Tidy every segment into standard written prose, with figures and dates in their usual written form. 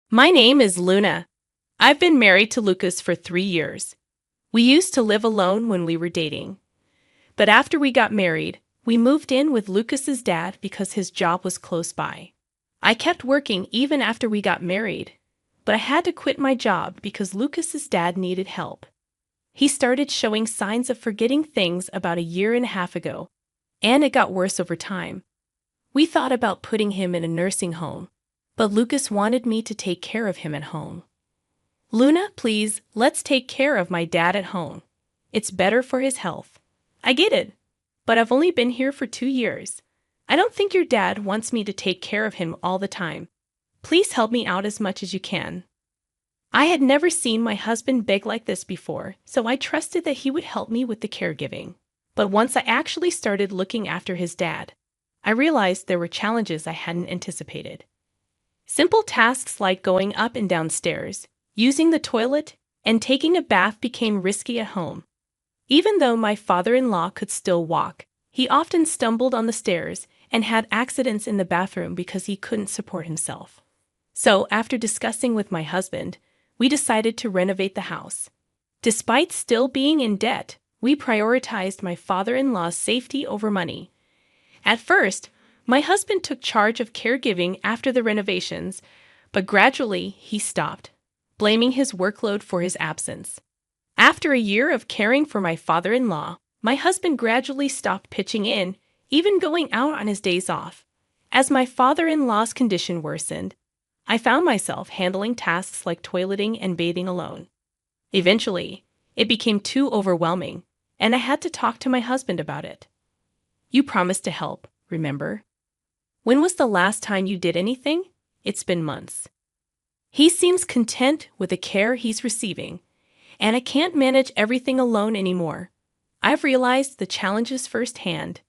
My name is Luna. I've been married to Lucas for 3 years. We used to live alone when we were dating. But after we got married, we moved in with Lucas's dad because his job was close by. I kept working even after we got married, but I had to quit my job because Lucas's dad needed help. He started showing signs of forgetting things about a year and a half ago, and it got worse over time. We thought about putting him in a nursing home, but Lucas wanted me to take care of him at home. Luna, please, let's take care of my dad at home. It's better for his health. I get it, but I've only been here for 2 years. I don't think your dad wants me to take care of him all the time. Please help me out as much as you can. I had never seen my husband beg like this before, so I trusted that he would help me with the caregiving. But once I actually started looking after his dad, I realized there were challenges I hadn't anticipated. Simple tasks like going up and down stairs, using the toilet, and taking a bath became risky at home. Even though my father-in-law could still walk, he often stumbled on the stairs and had accidents in the bathroom because he couldn't support himself. So, after discussing with my husband, we decided to renovate the house. Despite still being in debt, we prioritized my father-in-law's safety over money. At first, my husband took charge of caregiving after the renovations, but gradually he stopped, blaming his workload for his absence. After a year of caring for my father-in-law, my husband gradually stopped pitching in, even going out on his days off. As my father-in-law's condition worsened, I found myself handling tasks like toileting and bathing alone. Eventually, it became too overwhelming, and I had to talk to my husband about it. You promised to help, remember? When was the last time you did anything? It's been months. He seems content with the care he's receiving, and I can't manage everything alone anymore. I've realized the challenges firsthand.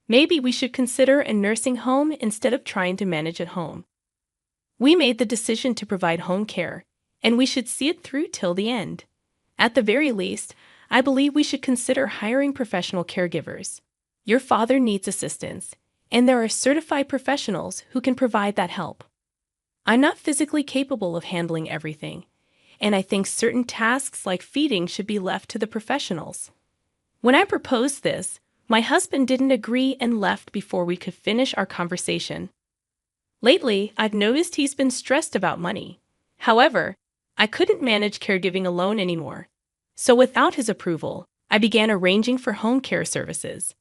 Maybe we should consider a nursing home instead of trying to manage at home. We made the decision to provide home care, and we should see it through till the end. At the very least, I believe we should consider hiring professional caregivers. Your father needs assistance, and there are certified professionals who can provide that help. I'm not physically capable of handling everything, and I think certain tasks like feeding should be left to the professionals. When I proposed this, my husband didn't agree and left before we could finish our conversation. Lately, I've noticed he's been stressed about money. However, I couldn't manage caregiving alone anymore. So without his approval, I began arranging for home care services.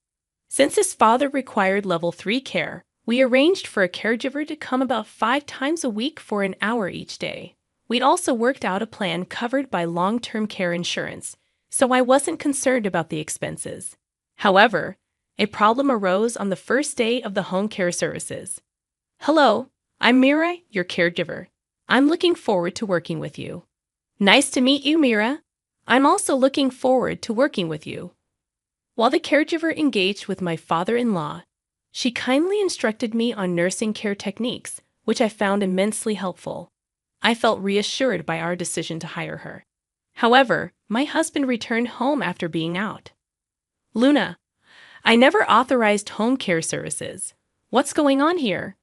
Since his father required level 3 care, we arranged for a caregiver to come about 5 times a week for an hour each day. We'd also worked out a plan covered by long-term care insurance, so I wasn't concerned about the expenses. However, a problem arose on the first day of the home care services. Hello, I'm Mira, your caregiver. I'm looking forward to working with you. Nice to meet you, Mira. I'm also looking forward to working with you. While the caregiver engaged with my father-in-law, she kindly instructed me on nursing care techniques, which I found immensely helpful. I felt reassured by our decision to hire her. However, my husband returned home after being out. Luna, I never authorized home care services. What's going on here?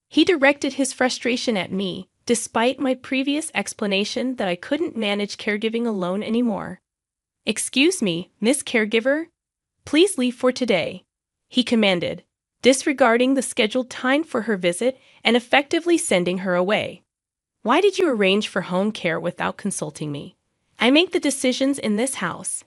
He directed his frustration at me, despite my previous explanation that I couldn't manage caregiving alone anymore. Excuse me, Miss Caregiver? Please leave for today, he commanded, disregarding the scheduled time for her visit and effectively sending her away. Why did you arrange for home care without consulting me? I make the decisions in this house.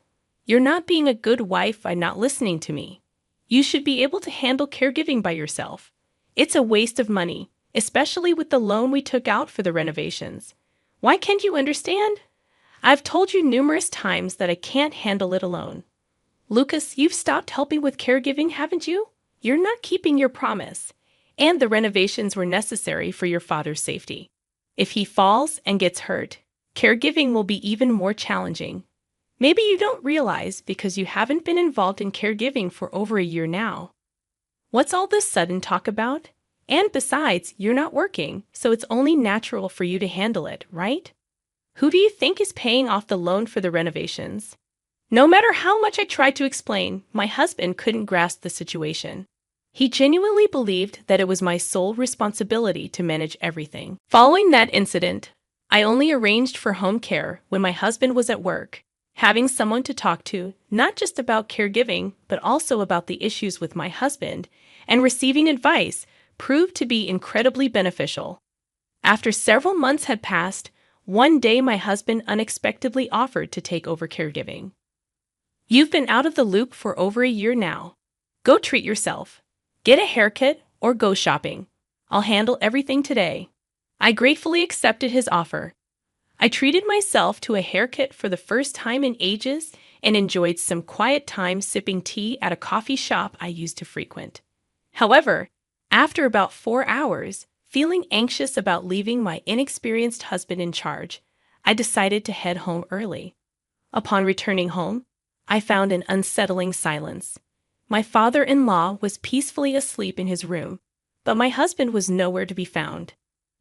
You're not being a good wife by not listening to me. You should be able to handle caregiving by yourself. It's a waste of money, especially with the loan we took out for the renovations. Why can't you understand? I've told you numerous times that I can't handle it alone. Lucas, you've stopped helping with caregiving, haven't you? You're not keeping your promise. And the renovations were necessary for your father's safety. If he falls and gets hurt, caregiving will be even more challenging. Maybe you don't realize because you haven't been involved in caregiving for over a year now. What's all this sudden talk about? And besides, you're not working, so it's only natural for you to handle it, right? Who do you think is paying off the loan for the renovations? No matter how much I tried to explain, my husband couldn't grasp the situation. He genuinely believed that it was my sole responsibility to manage everything. Following that incident, I only arranged for home care when my husband was at work. Having someone to talk to, not just about caregiving, but also about the issues with my husband, and receiving advice, proved to be incredibly beneficial. After several months had passed, one day my husband unexpectedly offered to take over caregiving. "You've been out of the loop for over a year now. Go treat yourself. Get a haircut or go shopping. I'll handle everything today." I gratefully accepted his offer. I treated myself to a haircut for the first time in ages and enjoyed some quiet time sipping tea at a coffee shop I used to frequent. However, after about 4 hours, feeling anxious about leaving my inexperienced husband in charge, I decided to head home early. Upon returning home, I found an unsettling silence. My father-in-law was peacefully asleep in his room, but my husband was nowhere to be found.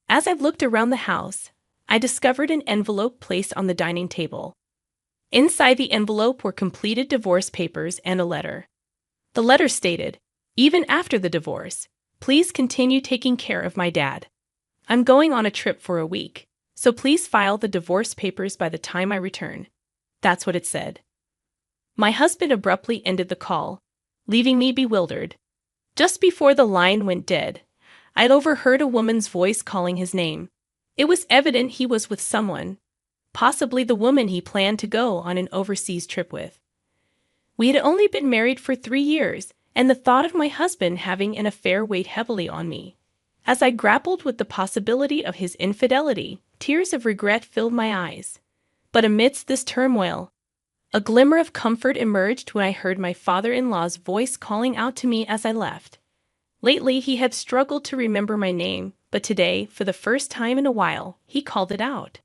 As I looked around the house, I discovered an envelope placed on the dining table. Inside the envelope were completed divorce papers and a letter. The letter stated, "Even after the divorce, please continue taking care of my dad. I'm going on a trip for a week, so please file the divorce papers by the time I return." That's what it said. My husband abruptly ended the call, leaving me bewildered. Just before the line went dead, I'd overheard a woman's voice calling his name. It was evident he was with someone, possibly the woman he planned to go on an overseas trip with. We had only been married for 3 years, and the thought of my husband having an affair weighed heavily on me. As I grappled with the possibility of his infidelity, tears of regret filled my eyes. But amidst this turmoil, a glimmer of comfort emerged when I heard my father-in-law's voice calling out to me as I left. Lately, he had struggled to remember my name, but today, for the first time in a while, he called it out.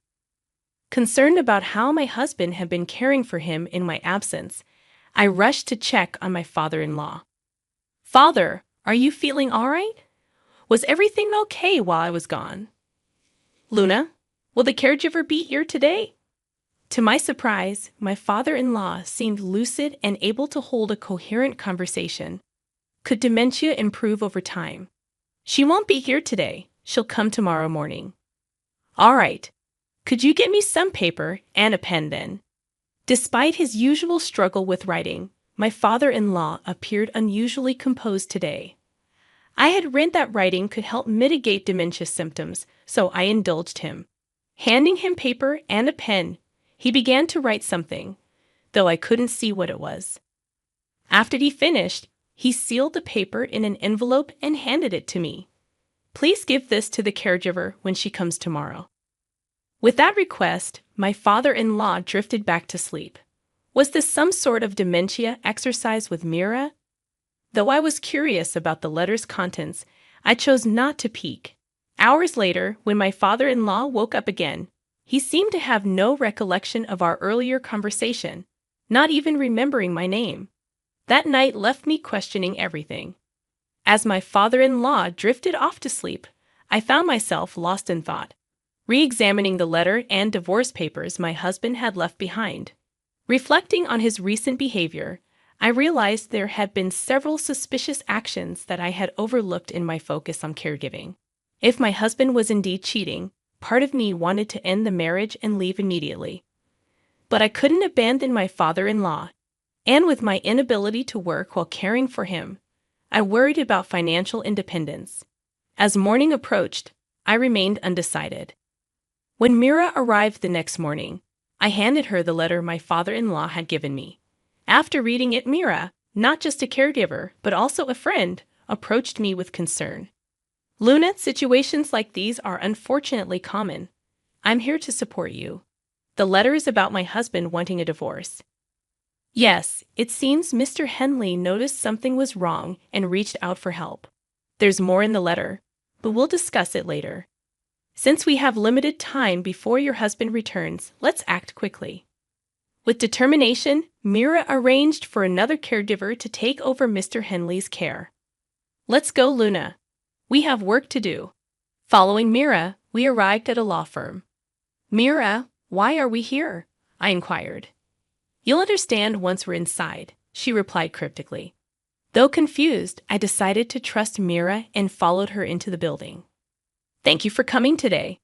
Concerned about how my husband had been caring for him in my absence, I rushed to check on my father-in-law. "Father, are you feeling all right? Was everything okay while I was gone? Luna, will the caregiver be here today?" To my surprise, my father-in-law seemed lucid and able to hold a coherent conversation. Could dementia improve over time? "She won't be here today. She'll come tomorrow morning." "All right. Could you get me some paper and a pen then?" Despite his usual struggle with writing, my father-in-law appeared unusually composed today. I had read that writing could help mitigate dementia symptoms, so I indulged him. Handing him paper and a pen, he began to write something, though I couldn't see what it was. After he finished, he sealed the paper in an envelope and handed it to me. "Please give this to the caregiver when she comes tomorrow." With that request, my father-in-law drifted back to sleep. Was this some sort of dementia exercise with Mira? Though I was curious about the letter's contents, I chose not to peek. Hours later, when my father-in-law woke up again, he seemed to have no recollection of our earlier conversation, not even remembering my name. That night left me questioning everything. As my father-in-law drifted off to sleep, I found myself lost in thought, re-examining the letter and divorce papers my husband had left behind. Reflecting on his recent behavior, I realized there had been several suspicious actions that I had overlooked in my focus on caregiving. If my husband was indeed cheating, part of me wanted to end the marriage and leave immediately. But I couldn't abandon my father-in-law, and with my inability to work while caring for him, I worried about financial independence. As morning approached, I remained undecided. When Mira arrived the next morning, I handed her the letter my father-in-law had given me. After reading it, Mira, not just a caregiver, but also a friend, approached me with concern. "Luna, situations like these are unfortunately common. I'm here to support you. The letter is about my husband wanting a divorce. Yes, it seems Mr. Henley noticed something was wrong and reached out for help. There's more in the letter, but we'll discuss it later. Since we have limited time before your husband returns, let's act quickly." With determination, Mira arranged for another caregiver to take over Mr. Henley's care. "Let's go, Luna. We have work to do." Following Mira, we arrived at a law firm. "Mira, why are we here?" I inquired. "You'll understand once we're inside," she replied cryptically. Though confused, I decided to trust Mira and followed her into the building. Thank you for coming today.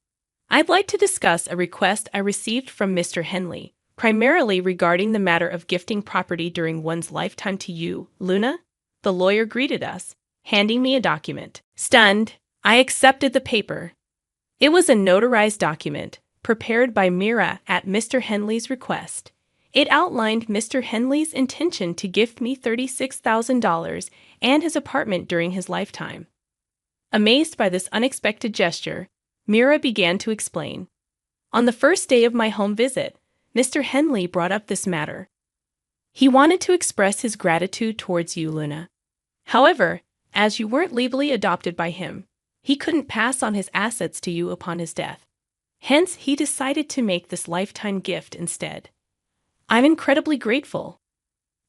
I'd like to discuss a request I received from Mr. Henley, primarily regarding the matter of gifting property during one's lifetime to you, Luna. The lawyer greeted us, handing me a document. Stunned, I accepted the paper. It was a notarized document, prepared by Mira at Mr. Henley's request. It outlined Mr. Henley's intention to gift me $36,000 and his apartment during his lifetime. Amazed by this unexpected gesture, Mira began to explain. On the first day of my home visit, Mr. Henley brought up this matter. He wanted to express his gratitude towards you, Luna. However, as you weren't legally adopted by him, he couldn't pass on his assets to you upon his death. Hence, he decided to make this lifetime gift instead. I'm incredibly grateful.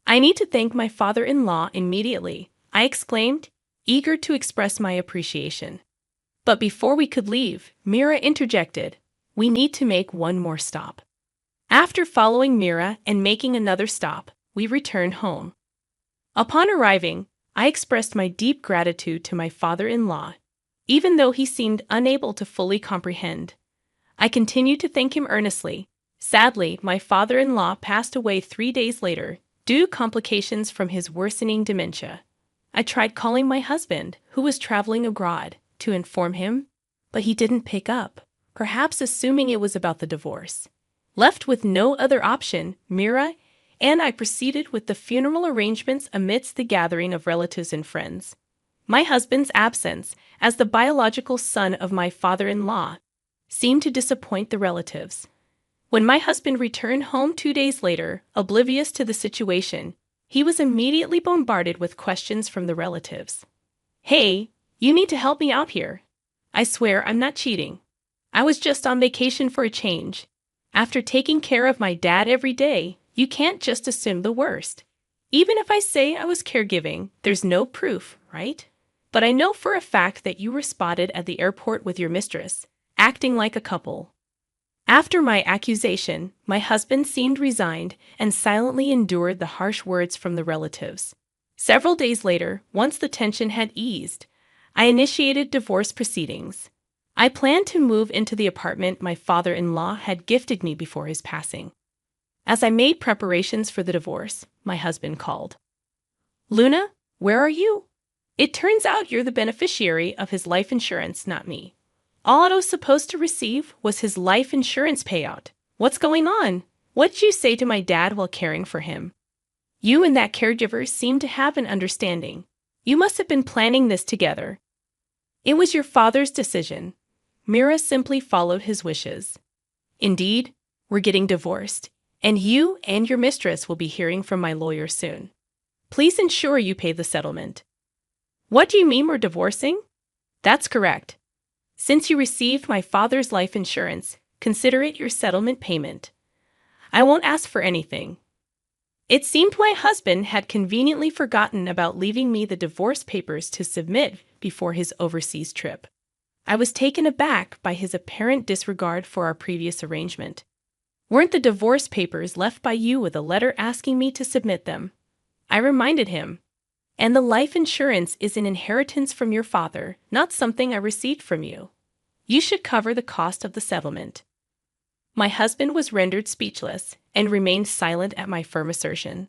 I need to thank my father-in-law immediately, I exclaimed, eager to express my appreciation. But before we could leave, Mira interjected, we need to make one more stop. After following Mira and making another stop, we returned home. Upon arriving, I expressed my deep gratitude to my father-in-law, even though he seemed unable to fully comprehend. I continued to thank him earnestly. Sadly, my father-in-law passed away 3 days later due to complications from his worsening dementia. I tried calling my husband, who was traveling abroad, to inform him, but he didn't pick up, perhaps assuming it was about the divorce. Left with no other option, Mira and I proceeded with the funeral arrangements amidst the gathering of relatives and friends. My husband's absence, as the biological son of my father-in-law, seemed to disappoint the relatives. When my husband returned home 2 days later, oblivious to the situation, he was immediately bombarded with questions from the relatives. Hey, you need to help me out here. I swear I'm not cheating. I was just on vacation for a change. After taking care of my dad every day, you can't just assume the worst. Even if I say I was caregiving, there's no proof, right? But I know for a fact that you were spotted at the airport with your mistress, acting like a couple. After my accusation, my husband seemed resigned and silently endured the harsh words from the relatives. Several days later, once the tension had eased, I initiated divorce proceedings. I planned to move into the apartment my father-in-law had gifted me before his passing. As I made preparations for the divorce, my husband called. Luna, where are you? It turns out you're the beneficiary of his life insurance, not me. All I was supposed to receive was his life insurance payout. What's going on? What'd you say to my dad while caring for him? You and that caregiver seem to have an understanding. You must have been planning this together. It was your father's decision. Mira simply followed his wishes. Indeed, we're getting divorced, and you and your mistress will be hearing from my lawyer soon. Please ensure you pay the settlement. What do you mean we're divorcing? That's correct. Since you received my father's life insurance, consider it your settlement payment. I won't ask for anything. It seemed my husband had conveniently forgotten about leaving me the divorce papers to submit before his overseas trip. I was taken aback by his apparent disregard for our previous arrangement. Weren't the divorce papers left by you with a letter asking me to submit them? I reminded him. And the life insurance is an inheritance from your father, not something I received from you. You should cover the cost of the settlement. My husband was rendered speechless and remained silent at my firm assertion.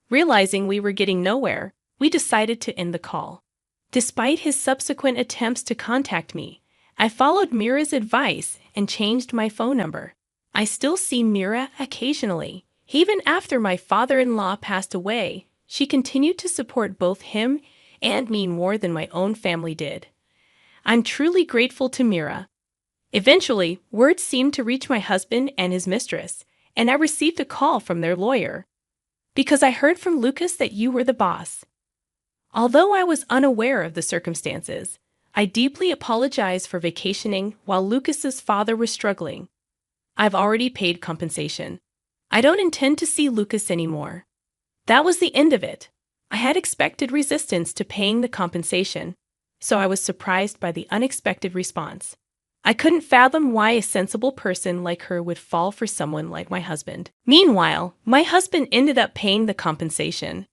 Realizing we were getting nowhere, we decided to end the call. Despite his subsequent attempts to contact me, I followed Mira's advice and changed my phone number. I still see Mira occasionally. Even after my father-in-law passed away, she continued to support both him and me more than my own family did. I'm truly grateful to Mira. Eventually, word seemed to reach my husband and his mistress, and I received a call from their lawyer. Because I heard from Lucas that you were the boss. Although I was unaware of the circumstances, I deeply apologize for vacationing while Lucas's father was struggling. I've already paid compensation. I don't intend to see Lucas anymore. That was the end of it. I had expected resistance to paying the compensation, so I was surprised by the unexpected response. I couldn't fathom why a sensible person like her would fall for someone like my husband. Meanwhile, my husband ended up paying the compensation.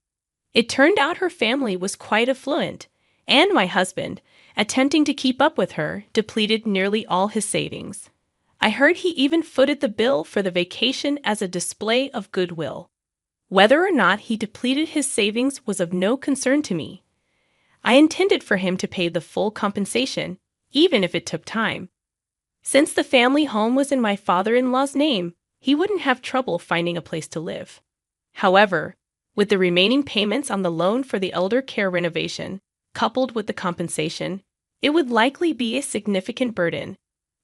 It turned out her family was quite affluent, and my husband, attempting to keep up with her, depleted nearly all his savings. I heard he even footed the bill for the vacation as a display of goodwill. Whether or not he depleted his savings was of no concern to me. I intended for him to pay the full compensation, even if it took time. Since the family home was in my father-in-law's name, he wouldn't have trouble finding a place to live. However, with the remaining payments on the loan for the elder care renovation, coupled with the compensation, it would likely be a significant burden.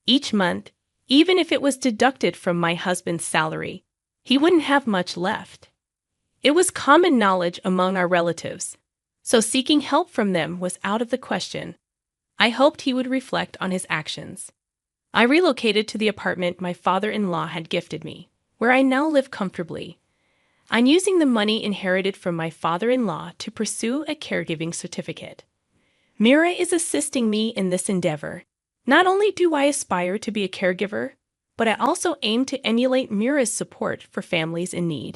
Each month, even if it was deducted from my husband's salary, he wouldn't have much left. It was common knowledge among our relatives, so seeking help from them was out of the question. I hoped he would reflect on his actions. I relocated to the apartment my father-in-law had gifted me, where I now live comfortably. I'm using the money inherited from my father-in-law to pursue a caregiving certificate. Mira is assisting me in this endeavor. Not only do I aspire to be a caregiver, but I also aim to emulate Mira's support for families in need.